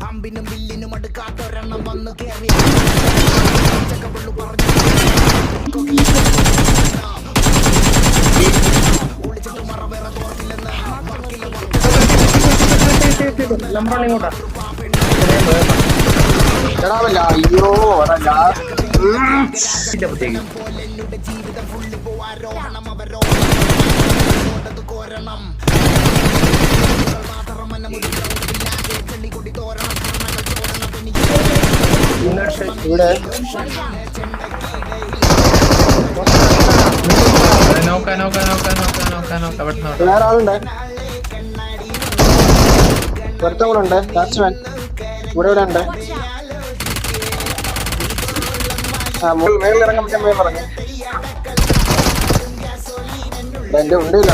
അമ്പിനും വില്ലിനും അടുക്കാത്തൊരെണ്ണം വന്നു കേറി ഒളിച്ചിട്ട് മറ വേറെ തോർത്തില്ലെന്ന് അയ്യോ ജീവിതം ഫുള്ള് പോവാരോഹണം അവരോഹണം കോരണം ചെള്ളിക്കുട്ടി തോരണം ഇവിടെ വേറെ ആളുണ്ട് ഒരുത്തങ്ങളുണ്ട് ബാറ്റ്സ്മാൻ ഇവിടെ ഇവിടെ ഉണ്ട് മേളിലിറങ്ങാൻ പറ്റാൻ മേളിലിറങ്ങി എന്റെ ഉണ്ടില്ല